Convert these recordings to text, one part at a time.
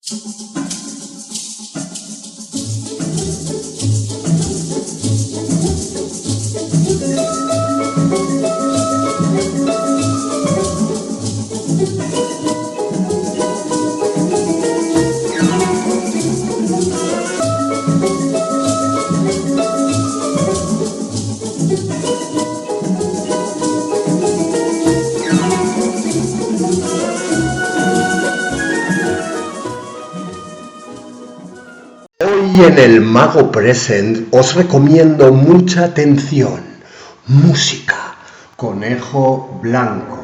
Hoy en el Mago Present os recomiendo mucha atención. Música. Conejo Blanco.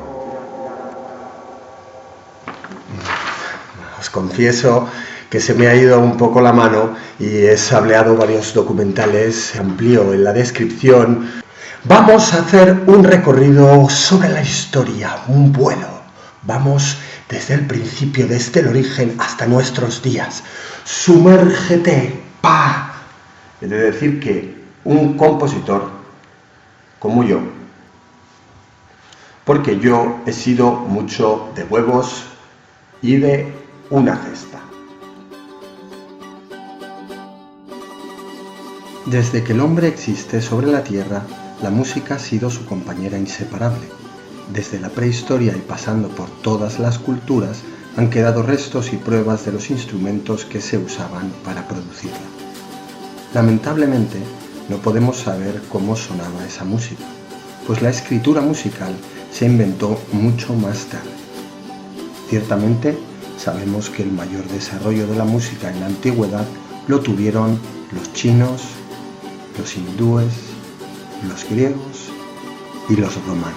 Os confieso que se me ha ido un poco la mano y he sableado varios documentales. Amplío en la descripción. Vamos a hacer un recorrido sobre la historia, un vuelo. Vamos desde el principio, desde el origen hasta nuestros días. Sumérgete, ¡pa! He de decir que un compositor como yo, porque yo he sido mucho de huevos y de una cesta. Desde que el hombre existe sobre la tierra, la música ha sido su compañera inseparable. Desde la prehistoria y pasando por todas las culturas, han quedado restos y pruebas de los instrumentos que se usaban para producirla. Lamentablemente, no podemos saber cómo sonaba esa música, pues la escritura musical se inventó mucho más tarde. Ciertamente, sabemos que el mayor desarrollo de la música en la antigüedad lo tuvieron los chinos, los hindúes, los griegos y los romanos.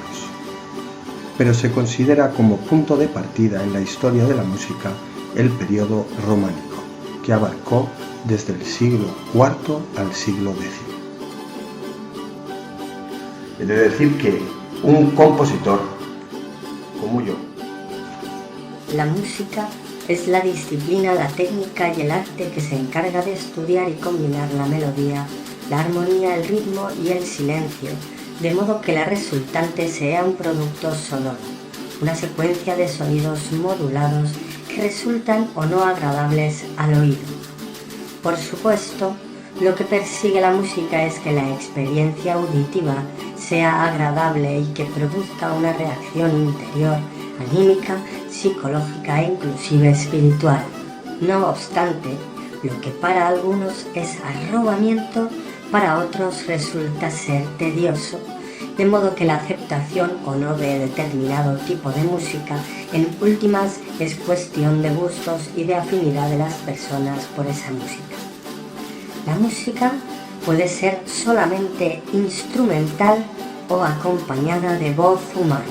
Pero se considera como punto de partida en la historia de la música el periodo románico, que abarcó desde el siglo IV al siglo X. He de decir que un compositor como yo. La música es la disciplina, la técnica y el arte que se encarga de estudiar y combinar la melodía, la armonía, el ritmo y el silencio, de modo que la resultante sea un producto sonoro, una secuencia de sonidos modulados que resultan o no agradables al oído. Por supuesto, lo que persigue la música es que la experiencia auditiva sea agradable y que produzca una reacción interior, anímica, psicológica e inclusive espiritual. No obstante, lo que para algunos es arrobamiento, para otros resulta ser tedioso, de modo que la aceptación o no de determinado tipo de música en últimas es cuestión de gustos y de afinidad de las personas por esa música. La música puede ser solamente instrumental o acompañada de voz humana.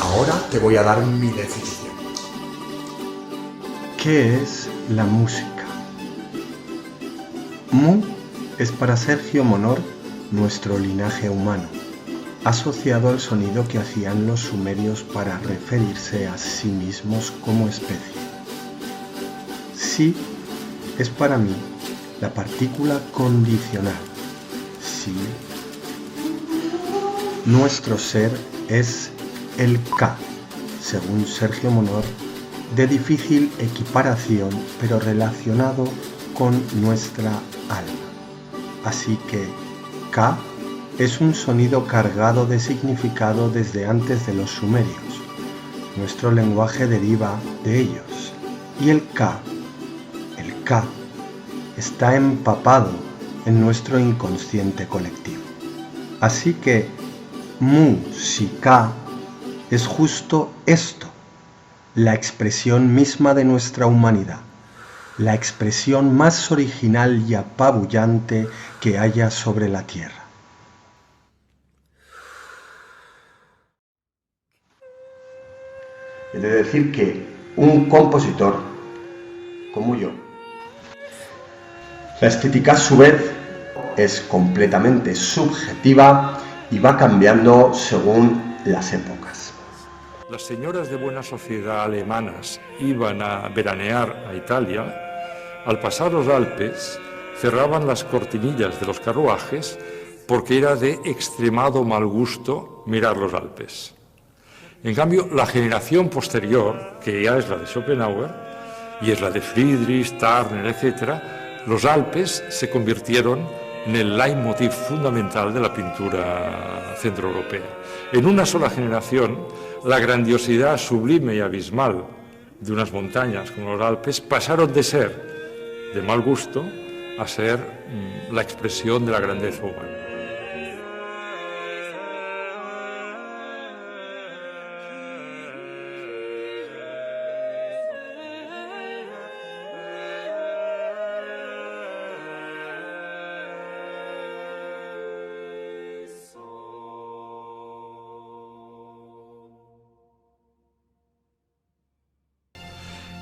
Ahora te voy a dar mi definición. ¿Qué es la música? Mu es para Sergio Monor nuestro linaje humano, asociado al sonido que hacían los sumerios para referirse a sí mismos como especie. Si es para mí la partícula condicional. Si nuestro ser es el Ka, según Sergio Monor, de difícil equiparación, pero relacionado con nuestra alma. Así que Ka es un sonido cargado de significado desde antes de los sumerios. Nuestro lenguaje deriva de ellos. Y el Ka, está empapado en nuestro inconsciente colectivo. Así que música es justo esto, la expresión misma de nuestra humanidad, la expresión más original y apabullante que haya sobre la tierra. He de decir que un compositor como yo, la estética a su vez es completamente subjetiva y va cambiando según las épocas. Las señoras de buena sociedad alemanas iban a veranear a Italia. Al pasar los Alpes, cerraban las cortinillas de los carruajes porque era de extremado mal gusto mirar los Alpes. En cambio, la generación posterior, que ya es la de Schopenhauer, y es la de Friedrich, Turner, etc., los Alpes se convirtieron en el leitmotiv fundamental de la pintura centroeuropea. En una sola generación, la grandiosidad sublime y abismal de unas montañas como los Alpes pasaron de ser de mal gusto a ser la expresión de la grandeza humana.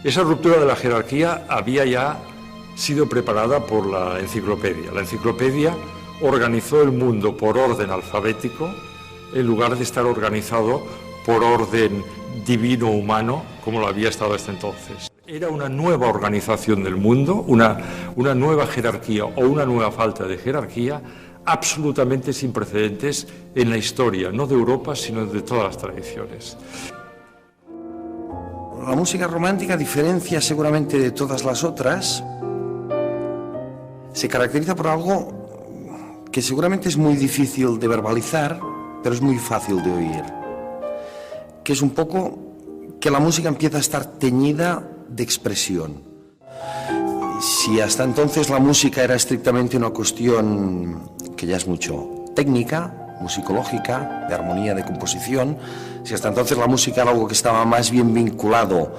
Esa ruptura de la jerarquía había ya sido preparada por la enciclopedia. La enciclopedia organizó el mundo por orden alfabético en lugar de estar organizado por orden divino-humano como lo había estado hasta entonces. Era una nueva organización del mundo, una nueva jerarquía o una nueva falta de jerarquía absolutamente sin precedentes en la historia, no de Europa, sino de todas las tradiciones. La música romántica, a diferencia seguramente de todas las otras, se caracteriza por algo que seguramente es muy difícil de verbalizar, pero es muy fácil de oír, que es un poco que la música empieza a estar teñida de expresión. Si hasta entonces la música era estrictamente una cuestión que ya es mucho técnica, musicológica, de armonía, de composición, si hasta entonces la música era algo que estaba más bien vinculado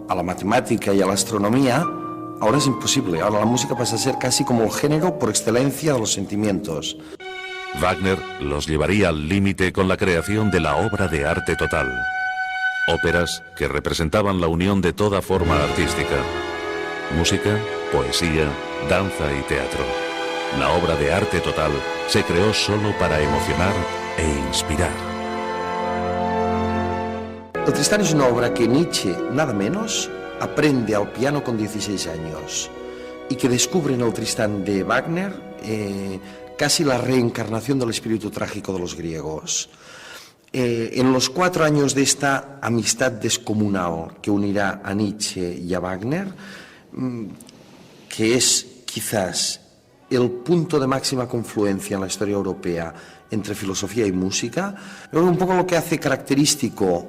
a la matemática y a la astronomía, ahora es imposible. Ahora la música pasa a ser casi como el género por excelencia de los sentimientos. Wagner los llevaría al límite con la creación de la obra de arte total. Óperas que representaban la unión de toda forma artística. Música, poesía, danza y teatro. La obra de arte total se creó solo para emocionar e inspirar. El Tristán es una obra que Nietzsche, nada menos, aprende al piano con 16 años y que descubre en el Tristán de Wagner casi la reencarnación del espíritu trágico de los griegos. En los 4 años de esta amistad descomunal que unirá a Nietzsche y a Wagner, que es quizás el punto de máxima confluencia en la historia europea entre filosofía y música, es un poco lo que hace característico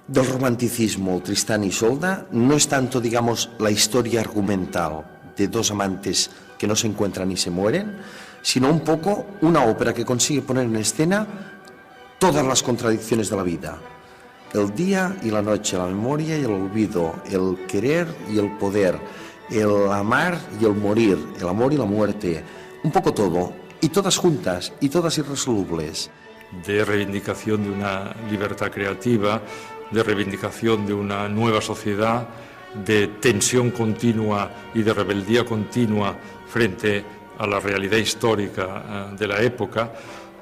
del romanticismo, Tristán y Isolda, no es tanto, digamos, la historia argumental de dos amantes que no se encuentran y se mueren, sino un poco una ópera que consigue poner en escena todas las contradicciones de la vida. El día y la noche, la memoria y el olvido, el querer y el poder, el amar y el morir, el amor y la muerte, un poco todo, y todas juntas, y todas irresolubles. De reivindicación de una libertad creativa, de reivindicación de una nueva sociedad, de tensión continua y de rebeldía continua frente a la realidad histórica de la época,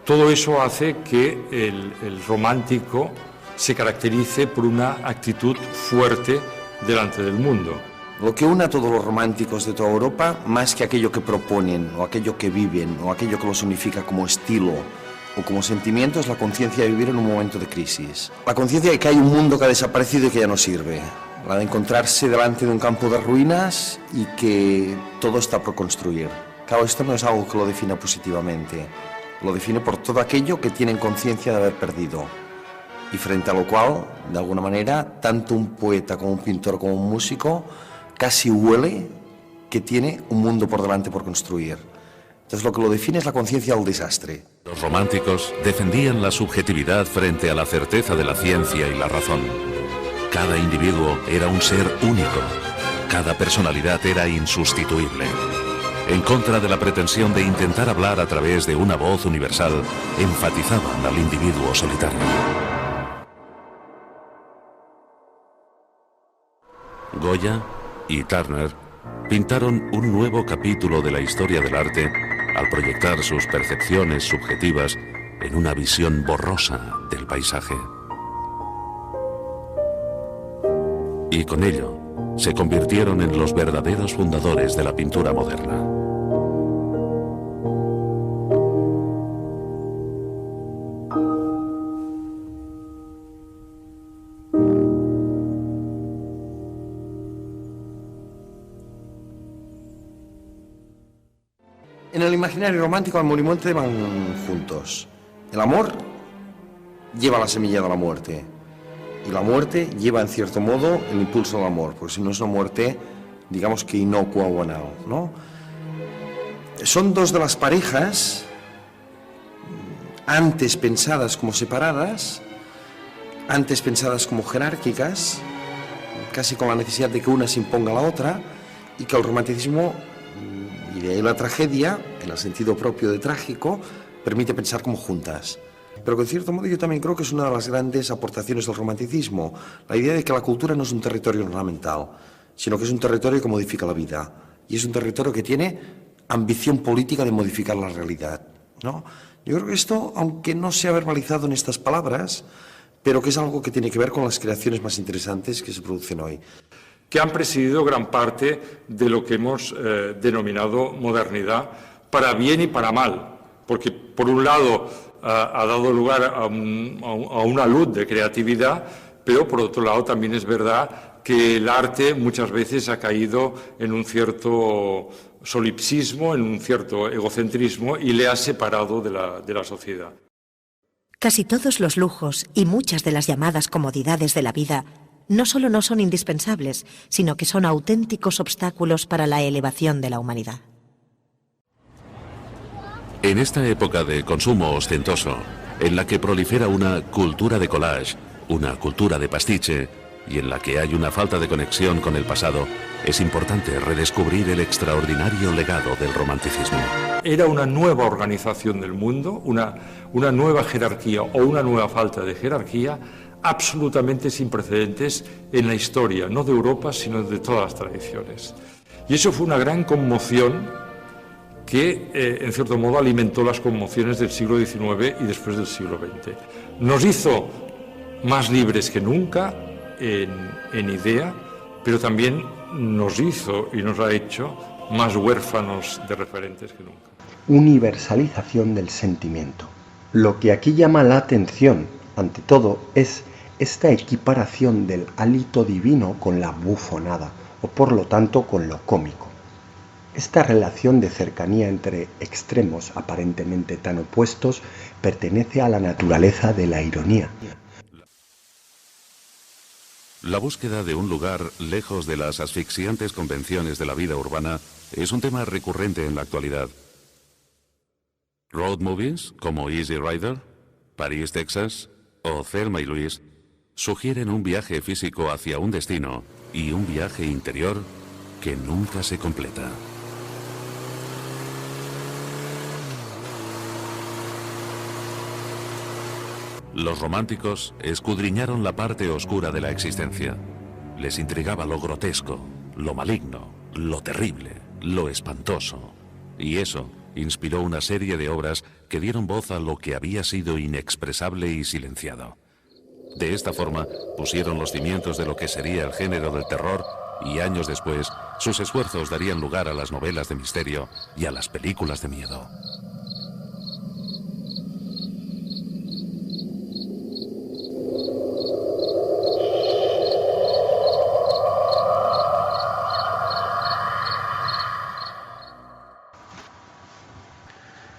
todo eso hace que el romántico se caracterice por una actitud fuerte delante del mundo. Lo que une a todos los románticos de toda Europa, más que aquello que proponen, o aquello que viven, o aquello que los unifica como estilo o como sentimiento, es la conciencia de vivir en un momento de crisis. La conciencia de que hay un mundo que ha desaparecido y que ya no sirve. La de encontrarse delante de un campo de ruinas y que todo está por construir. Claro, esto no es algo que lo defina positivamente. Lo define por todo aquello que tienen conciencia de haber perdido. Y frente a lo cual, de alguna manera, tanto un poeta como un pintor como un músico casi huele que tiene un mundo por delante por construir. Entonces lo que lo define es la conciencia del desastre. Los románticos defendían la subjetividad frente a la certeza de la ciencia y la razón. Cada individuo era un ser único. Cada personalidad era insustituible. En contra de la pretensión de intentar hablar a través de una voz universal, enfatizaban al individuo solitario. Goya y Turner pintaron un nuevo capítulo de la historia del arte al proyectar sus percepciones subjetivas en una visión borrosa del paisaje. Y con ello se convirtieron en los verdaderos fundadores de la pintura moderna. imaginario romántico al muerte van juntos. El amor lleva la semilla de la muerte y la muerte lleva en cierto modo el impulso del amor, porque si no es una muerte, digamos que inocua o banal, ¿no? Son dos de las parejas antes pensadas como separadas, antes pensadas como jerárquicas, casi con la necesidad de que una se imponga a la otra, y que el romanticismo, y de ahí la tragedia, en el sentido propio de trágico, permite pensar como juntas. Pero que en cierto modo yo también creo que es una de las grandes aportaciones del romanticismo, la idea de que la cultura no es un territorio ornamental, sino que es un territorio que modifica la vida, y es un territorio que tiene ambición política de modificar la realidad, ¿no? Yo creo que esto, aunque no se ha verbalizado en estas palabras, pero que es algo que tiene que ver con las creaciones más interesantes que se producen hoy. Que han presidido gran parte de lo que hemos denominado modernidad, para bien y para mal, porque por un lado ha dado lugar a una luz de creatividad, pero por otro lado también es verdad que el arte muchas veces ha caído en un cierto solipsismo, en un cierto egocentrismo y le ha separado de la sociedad. Casi todos los lujos y muchas de las llamadas comodidades de la vida no solo no son indispensables, sino que son auténticos obstáculos para la elevación de la humanidad. En esta época de consumo ostentoso, en la que prolifera una cultura de collage, una cultura de pastiche, y en la que hay una falta de conexión con el pasado, es importante redescubrir el extraordinario legado del romanticismo. Era una nueva organización del mundo, una nueva jerarquía o una nueva falta de jerarquía absolutamente sin precedentes en la historia, no de Europa, sino de todas las tradiciones. Y eso fue una gran conmoción que, en cierto modo, alimentó las conmociones del siglo XIX y después del siglo XX. Nos hizo más libres que nunca en idea, pero también nos hizo y nos ha hecho más huérfanos de referentes que nunca. Universalización del sentimiento. Lo que aquí llama la atención, ante todo, es esta equiparación del hálito divino con la bufonada, o por lo tanto con lo cómico. Esta relación de cercanía entre extremos aparentemente tan opuestos pertenece a la naturaleza de la ironía. La búsqueda de un lugar lejos de las asfixiantes convenciones de la vida urbana es un tema recurrente en la actualidad. Road movies como Easy Rider, París, Texas o Thelma y Louise sugieren un viaje físico hacia un destino y un viaje interior que nunca se completa. Los románticos escudriñaron la parte oscura de la existencia. Les intrigaba lo grotesco, lo maligno, lo terrible, lo espantoso. Y eso inspiró una serie de obras que dieron voz a lo que había sido inexpresable y silenciado. De esta forma, pusieron los cimientos de lo que sería el género del terror y años después, sus esfuerzos darían lugar a las novelas de misterio y a las películas de miedo.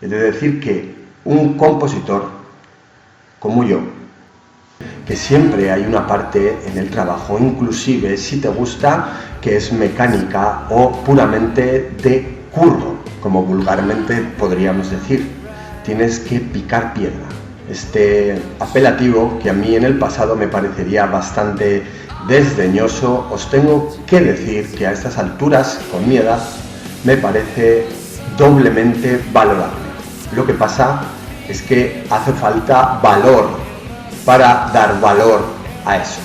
Es decir, que un compositor como yo, que siempre hay una parte en el trabajo, inclusive si te gusta, que es mecánica o puramente de curro, como vulgarmente podríamos decir. Tienes que picar piedra. Este apelativo, que a mí en el pasado me parecería bastante desdeñoso, os tengo que decir que a estas alturas, con mi edad, me parece doblemente valorable. Lo que pasa es que hace falta valor para dar valor a eso.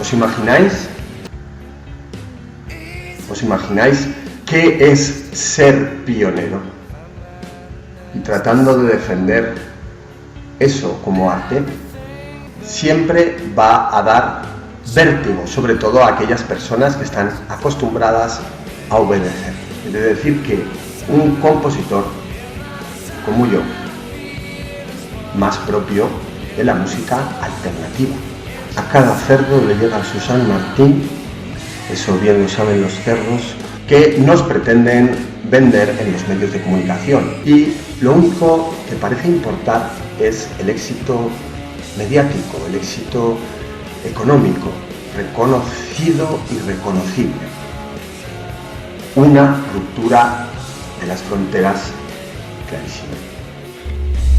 ¿Os imagináis? ¿Os imagináis qué es ser pionero? Y tratando de defender eso como arte, siempre va a dar vértigo, sobre todo a aquellas personas que están acostumbradas a obedecer. Es decir, que un compositor como yo, más propio de la música alternativa. A cada cerdo le llega su San Martín, eso bien lo saben los cerdos, que nos pretenden vender en los medios de comunicación. Y lo único que parece importar es el éxito mediático, el éxito económico, reconocido y reconocible. Una ruptura de las fronteras clarísima.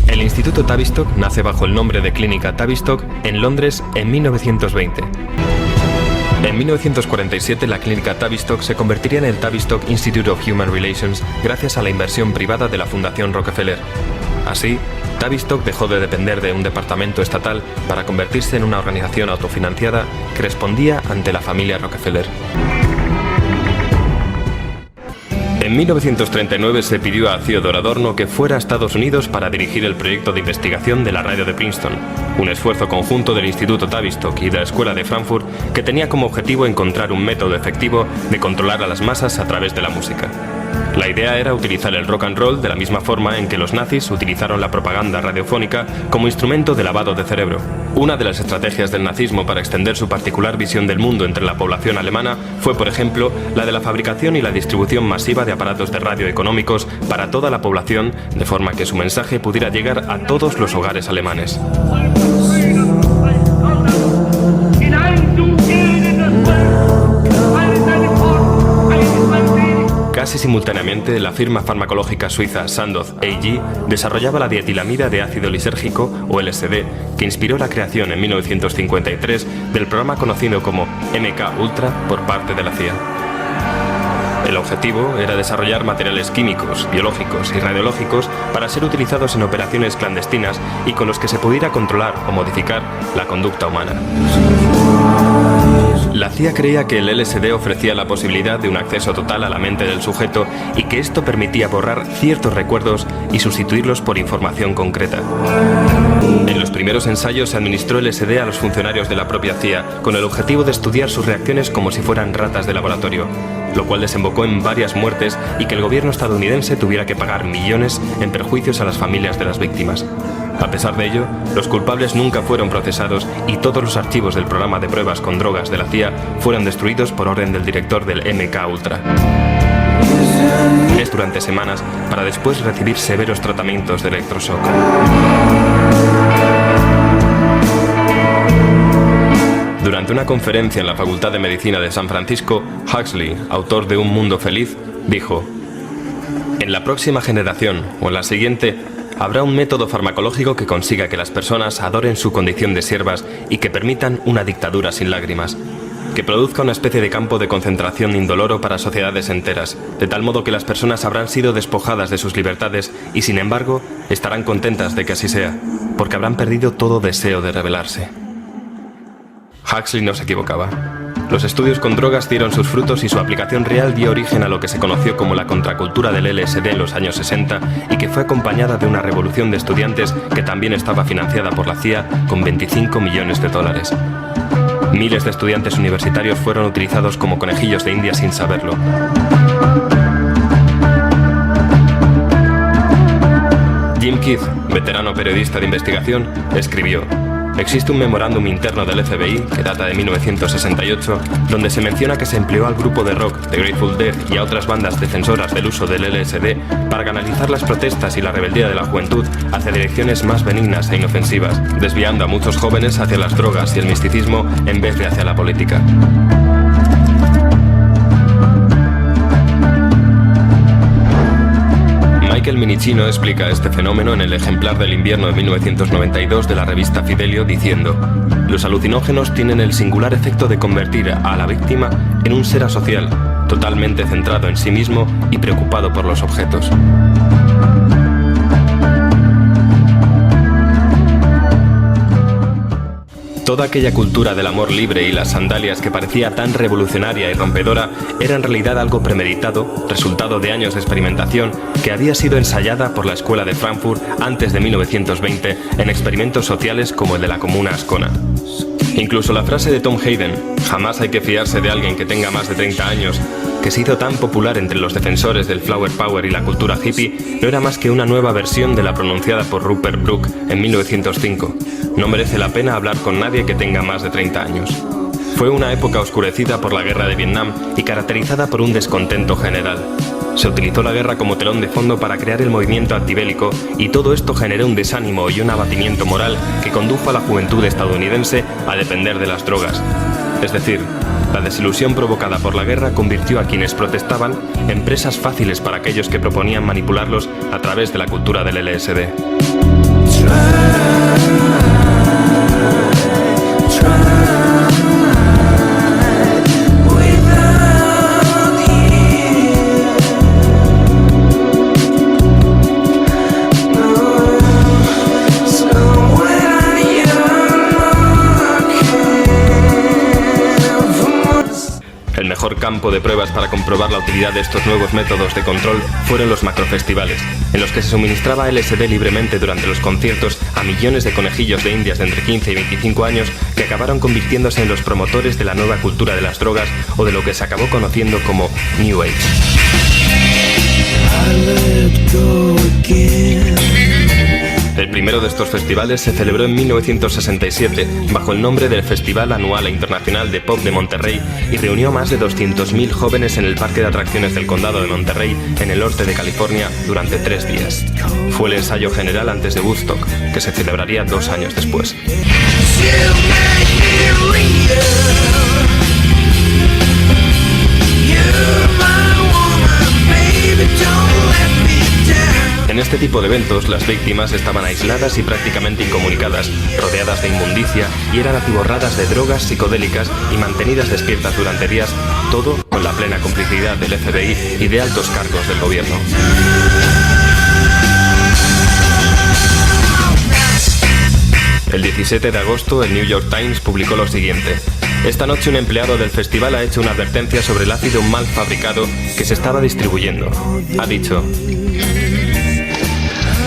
El Instituto Tavistock nace bajo el nombre de Clínica Tavistock en Londres en 1920. En 1947 la Clínica Tavistock se convertiría en el Tavistock Institute of Human Relations gracias a la inversión privada de la Fundación Rockefeller. Así, Tavistock dejó de depender de un departamento estatal para convertirse en una organización autofinanciada que respondía ante la familia Rockefeller. En 1939 se pidió a Theodor Adorno que fuera a Estados Unidos para dirigir el proyecto de investigación de la radio de Princeton, un esfuerzo conjunto del Instituto Tavistock y de la Escuela de Frankfurt que tenía como objetivo encontrar un método efectivo de controlar a las masas a través de la música. La idea era utilizar el rock and roll de la misma forma en que los nazis utilizaron la propaganda radiofónica como instrumento de lavado de cerebro. Una de las estrategias del nazismo para extender su particular visión del mundo entre la población alemana fue, por ejemplo, la de la fabricación y la distribución masiva de aparatos de radio económicos para toda la población, de forma que su mensaje pudiera llegar a todos los hogares alemanes. Casi simultáneamente, la firma farmacológica suiza Sandoz AG desarrollaba la dietilamida de ácido lisérgico, o LSD, que inspiró la creación en 1953 del programa conocido como MK Ultra por parte de la CIA. El objetivo era desarrollar materiales químicos, biológicos y radiológicos para ser utilizados en operaciones clandestinas y con los que se pudiera controlar o modificar la conducta humana. La CIA creía que el LSD ofrecía la posibilidad de un acceso total a la mente del sujeto y que esto permitía borrar ciertos recuerdos y sustituirlos por información concreta. En los primeros ensayos se administró LSD a los funcionarios de la propia CIA con el objetivo de estudiar sus reacciones como si fueran ratas de laboratorio, lo cual desembocó en varias muertes y que el gobierno estadounidense tuviera que pagar millones en perjuicios a las familias de las víctimas. A pesar de ello, los culpables nunca fueron procesados y todos los archivos del programa de pruebas con drogas de la CIA fueron destruidos por orden del director del MK Ultra. Es durante semanas para después recibir severos tratamientos de electroshock. Durante una conferencia en la Facultad de Medicina de San Francisco, Huxley, autor de Un Mundo Feliz, dijo: "En la próxima generación, o en la siguiente, habrá un método farmacológico que consiga que las personas adoren su condición de siervas y que permitan una dictadura sin lágrimas, que produzca una especie de campo de concentración indoloro para sociedades enteras, de tal modo que las personas habrán sido despojadas de sus libertades y sin embargo estarán contentas de que así sea, porque habrán perdido todo deseo de rebelarse". Huxley no se equivocaba. Los estudios con drogas dieron sus frutos y su aplicación real dio origen a lo que se conoció como la contracultura del LSD en los años 60 y que fue acompañada de una revolución de estudiantes que también estaba financiada por la CIA con 25 millones de dólares. Miles de estudiantes universitarios fueron utilizados como conejillos de India sin saberlo. Jim Keith, veterano periodista de investigación, escribió: "Existe un memorándum interno del FBI, que data de 1968, donde se menciona que se empleó al grupo de rock The Grateful Dead y a otras bandas defensoras del uso del LSD para canalizar las protestas y la rebeldía de la juventud hacia direcciones más benignas e inofensivas, desviando a muchos jóvenes hacia las drogas y el misticismo en vez de hacia la política". Michael Minicino explica este fenómeno en el ejemplar del invierno de 1992 de la revista Fidelio diciendo: "Los alucinógenos tienen el singular efecto de convertir a la víctima en un ser asocial, totalmente centrado en sí mismo y preocupado por los objetos". Toda aquella cultura del amor libre y las sandalias que parecía tan revolucionaria y rompedora era en realidad algo premeditado, resultado de años de experimentación que había sido ensayada por la Escuela de Frankfurt antes de 1920 en experimentos sociales como el de la Comuna Ascona. Incluso la frase de Tom Hayden, "jamás hay que fiarse de alguien que tenga más de 30 años", que se hizo tan popular entre los defensores del Flower Power y la cultura hippie, no era más que una nueva versión de la pronunciada por Rupert Brooke en 1905. No merece la pena hablar con nadie que tenga más de 30 años. Fue una época oscurecida por la guerra de Vietnam y caracterizada por un descontento general. Se utilizó la guerra como telón de fondo para crear el movimiento antibélico y todo esto generó un desánimo y un abatimiento moral que condujo a la juventud estadounidense a depender de las drogas. Es decir, la desilusión provocada por la guerra convirtió a quienes protestaban en presas fáciles para aquellos que proponían manipularlos a través de la cultura del LSD. El mejor campo de pruebas para comprobar la utilidad de estos nuevos métodos de control fueron los macrofestivales, en los que se suministraba LSD libremente durante los conciertos a millones de conejillos de indias de entre 15 y 25 años que acabaron convirtiéndose en los promotores de la nueva cultura de las drogas o de lo que se acabó conociendo como New Age. El primero de estos festivales se celebró en 1967 bajo el nombre del Festival Anual e Internacional de Pop de Monterrey y reunió a más de 200.000 jóvenes en el Parque de Atracciones del Condado de Monterrey, en el norte de California, durante 3 días. Fue el ensayo general antes de Woodstock, que se celebraría 2 años después. En este tipo de eventos, las víctimas estaban aisladas y prácticamente incomunicadas, rodeadas de inmundicia y eran atiborradas de drogas psicodélicas y mantenidas despiertas durante días, todo con la plena complicidad del FBI y de altos cargos del gobierno. El 17 de agosto, el New York Times publicó lo siguiente. Esta noche un empleado del festival ha hecho una advertencia sobre el ácido mal fabricado que se estaba distribuyendo. Ha dicho: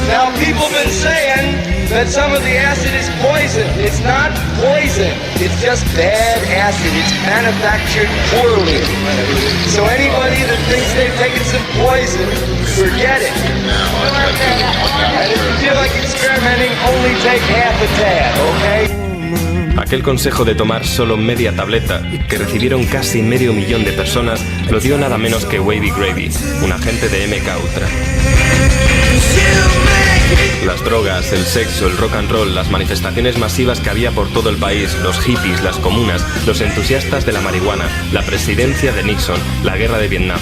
Now, people have been saying that some of the acid is poison. It's not poison. It's just bad acid. It's manufactured poorly. So anybody that thinks they've taken some poison, forget it. And if you feel like experimenting, only take half a tab, okay? Aquel consejo de tomar solo media tableta, que recibieron casi medio millón de personas, lo dio nada menos que Wavy Gravy, un agente de MK Ultra. Las drogas, el sexo, el rock and roll, las manifestaciones masivas que había por todo el país, los hippies, las comunas, los entusiastas de la marihuana, la presidencia de Nixon, la guerra de Vietnam.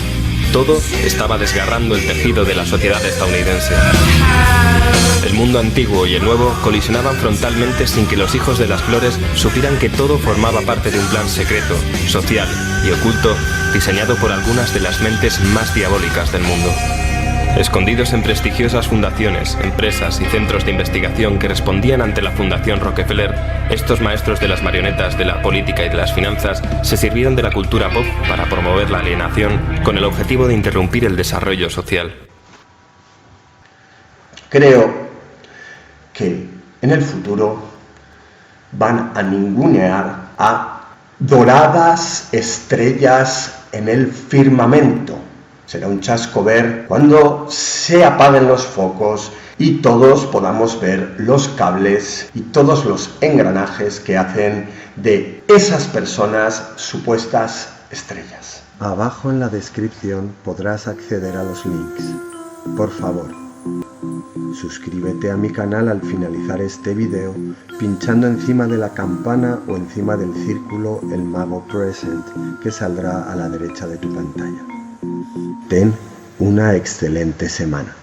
Todo estaba desgarrando el tejido de la sociedad estadounidense. El mundo antiguo y el nuevo colisionaban frontalmente sin que los hijos de las flores supieran que todo formaba parte de un plan secreto, social y oculto diseñado por algunas de las mentes más diabólicas del mundo. Escondidos en prestigiosas fundaciones, empresas y centros de investigación que respondían ante la Fundación Rockefeller, estos maestros de las marionetas de la política y de las finanzas se sirvieron de la cultura pop para promover la alienación con el objetivo de interrumpir el desarrollo social. Creo que en el futuro van a ningunear a doradas estrellas en el firmamento. Será un chasco ver cuando se apaguen los focos y todos podamos ver los cables y todos los engranajes que hacen de esas personas supuestas estrellas. Abajo en la descripción podrás acceder a los links. Por favor, suscríbete a mi canal al finalizar este video pinchando encima de la campana o encima del círculo El Mago Present que saldrá a la derecha de tu pantalla. Ten una excelente semana.